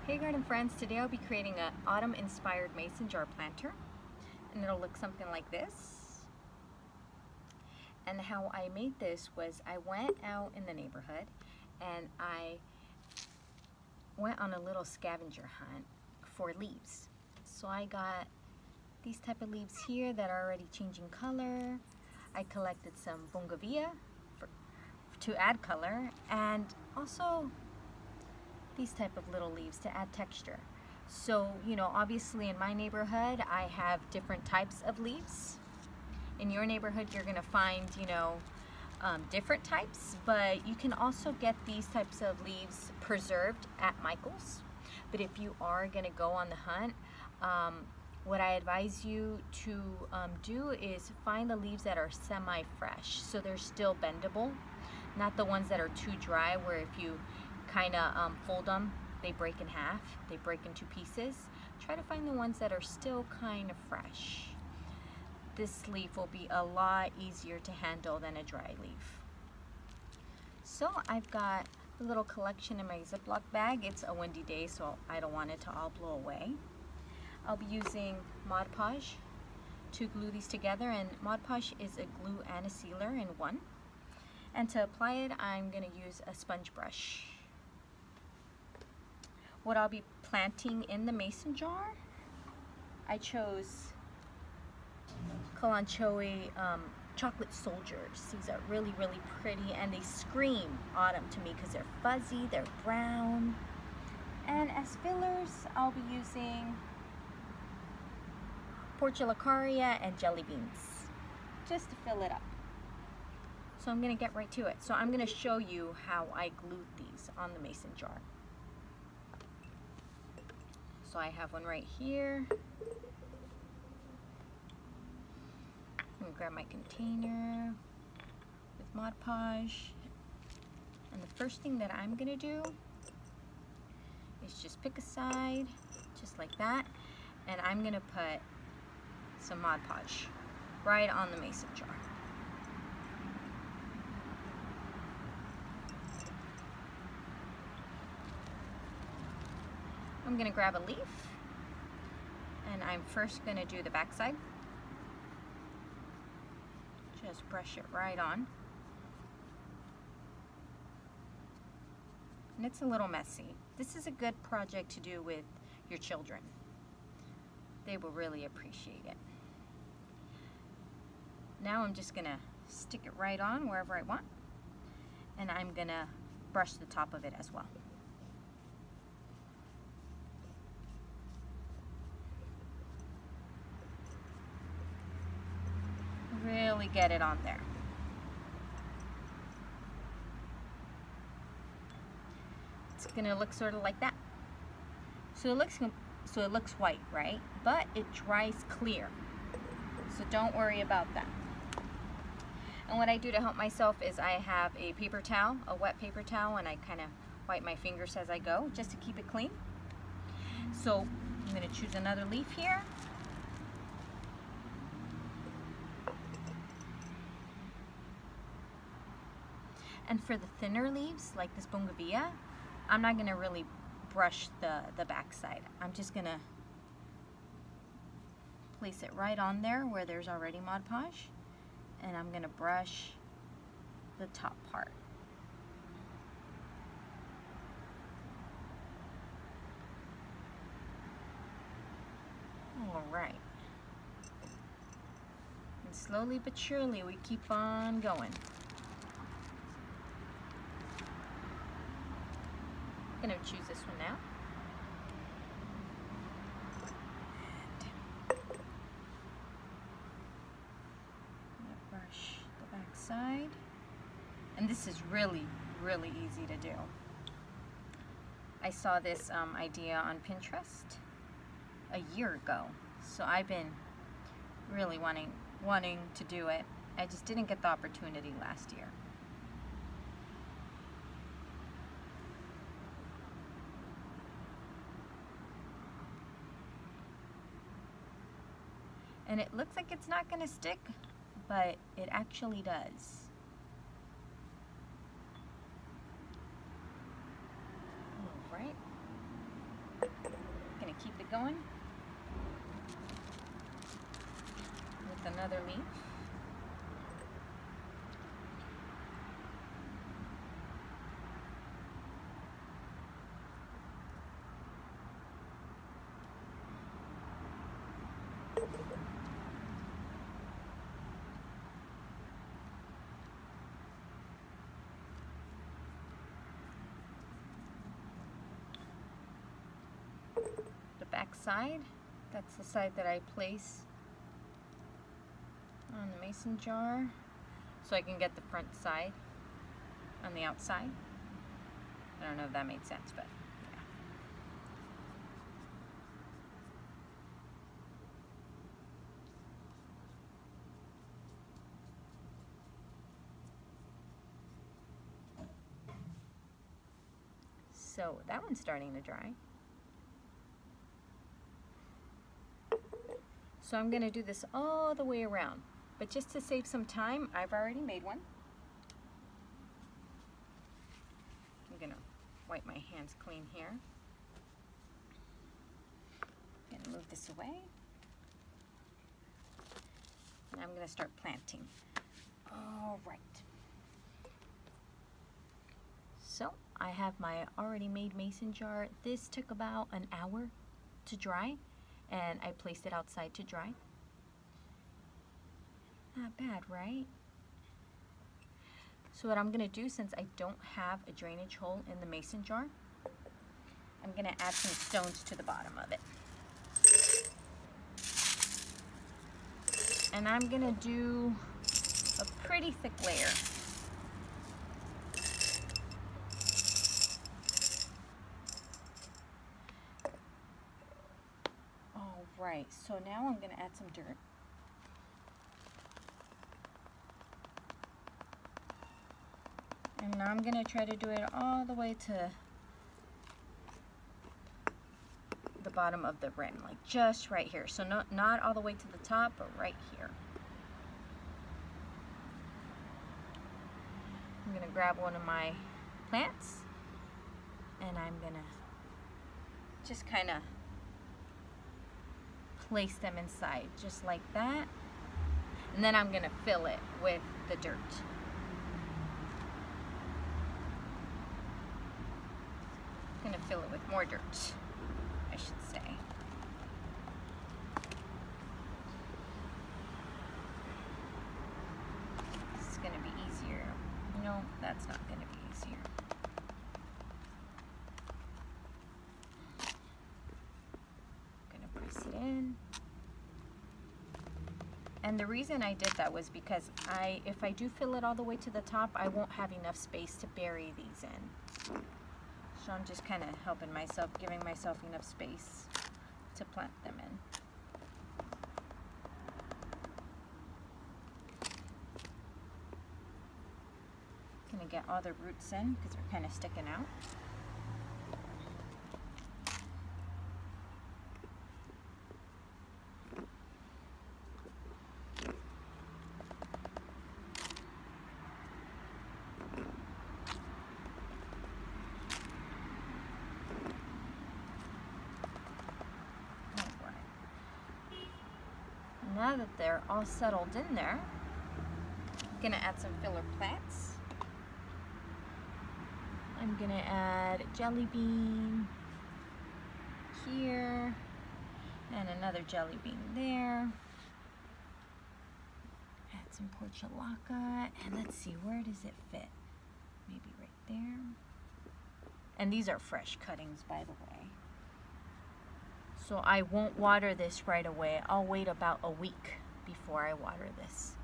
Hey garden friends, today I'll be creating an autumn inspired mason jar planter, and it'll look something like this. And how I made this was I went out in the neighborhood and I went on a little scavenger hunt for leaves. So I got these type of leaves here that are already changing color. I collected some bougainvillea to add color, and also these type of little leaves to add texture. So, obviously in my neighborhood, I have different types of leaves. In your neighborhood, you're gonna find, different types, but you can also get these types of leaves preserved at Michael's. But if you are gonna go on the hunt, what I advise you to do is find the leaves that are semi-fresh, so they're still bendable, not the ones that are too dry where if you kind of fold them, they break in half, they break into pieces. Try to find the ones that are still kind of fresh. This leaf will be a lot easier to handle than a dry leaf. So I've got a little collection in my Ziploc bag. It's a windy day, so I don't want it to all blow away. I'll be using Mod Podge to glue these together, and Mod Podge is a glue and a sealer in one. And to apply it, I'm going to use a sponge brush. What I'll be planting in the mason jar, I chose Kalanchoe chocolate soldiers. These are really, really pretty, and they scream autumn to me because they're fuzzy, they're brown. And as fillers, I'll be using portulacaria and jelly beans, just to fill it up. So I'm going to get right to it. So I'm going to show you how I glued these on the mason jar. So I have one right here. I'm going to grab my container with Mod Podge. And the first thing that I'm going to do is just pick a side, just like that. And I'm going to put some Mod Podge right on the mason jar. I'm going to grab a leaf, and I'm first going to do the back side. Just brush it right on. And it's a little messy. This is a good project to do with your children. They will really appreciate it. Now I'm just going to stick it right on wherever I want, and I'm going to brush the top of it as well. Really get it on there. It's gonna look sort of like that. So it looks white, right? But it dries clear. So don't worry about that. And what I do to help myself is I have a paper towel, a wet paper towel, and I kind of wipe my fingers as I go just to keep it clean. So I'm gonna choose another leaf here. And for the thinner leaves, like this bougainvillea, I'm not going to really brush the back side. I'm just going to place it right on there where there's already Mod Podge, and I'm going to brush the top part. All right. And slowly but surely we keep on going. I'm going to choose this one now. And I'm going to brush the back side. And this is really, really easy to do. I saw this idea on Pinterest a year ago. So I've been really wanting to do it. I just didn't get the opportunity last year. And it looks like it's not going to stick, but it actually does. All right. keep it going with another leaf. The back side, that's the side that I place on the mason jar so I can get the front side on the outside. I don't know if that made sense, but yeah. So that one's starting to dry. So I'm going to do this all the way around, but just to save some time, I've already made one. I'm going to wipe my hands clean here. I'm going to move this away. And I'm going to start planting. All right. So I have my already made mason jar. This took about an hour to dry, and I placed it outside to dry. Not bad, right? So what I'm gonna do, since I don't have a drainage hole in the mason jar, I'm gonna add some stones to the bottom of it. And I'm gonna do a pretty thick layer. Right, so now I'm going to add some dirt. And now I'm going to try to do it all the way to the bottom of the rim, like just right here. So not all the way to the top, but right here. I'm going to grab one of my plants, and I'm going to just kind of place them inside just like that, and then I'm gonna fill it with the dirt. I'm gonna fill it with more dirt, I should say. This is gonna be easier. No, that's not gonna be easier. Press it in. And the reason I did that was because if I do fill it all the way to the top, I won't have enough space to bury these in. So I'm just kind of helping myself, giving myself enough space to plant them in. Gonna get all the roots in because they're kind of sticking out. Now that they're all settled in there, I'm gonna add some filler plants. I'm gonna add jelly bean here and another jelly bean there. Add some portulaca, and let's see, where does it fit? Maybe right there. And these are fresh cuttings, by the way. So I won't water this right away. I'll wait about a week before I water this.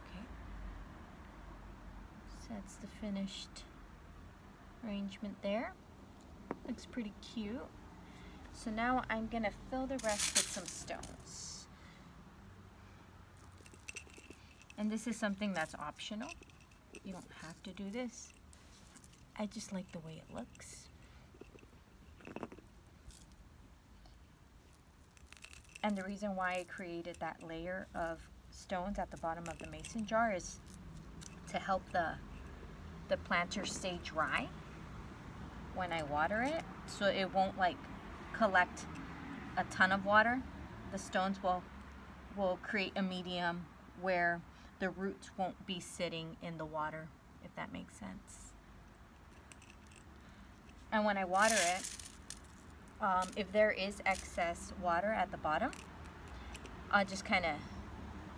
Okay. So that's the finished arrangement there. Looks pretty cute. So now I'm gonna fill the rest with some stones. And this is something that's optional. You don't have to do this. I just like the way it looks. And the reason why I created that layer of stones at the bottom of the mason jar is to help the planter stay dry. when I water it, so it won't like collect a ton of water. The stones will create a medium where the roots won't be sitting in the water, if that makes sense. And when I water it, if there is excess water at the bottom, I'll just kind of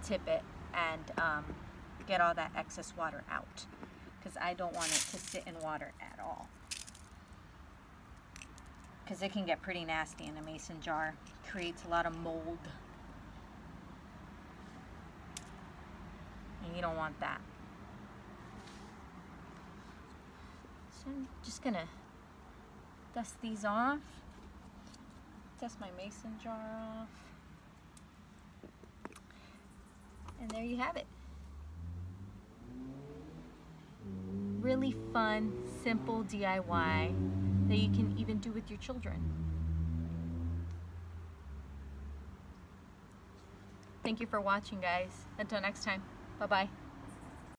tip it and get all that excess water out, because I don't want it to sit in water at all, because it can get pretty nasty in a mason jar. It creates a lot of mold, and you don't want that. So I'm just gonna dust these off, dust my mason jar off, and there you have it. Really fun, simple DIY that you can even do with your children. Thank you for watching, guys. Until next time, bye-bye.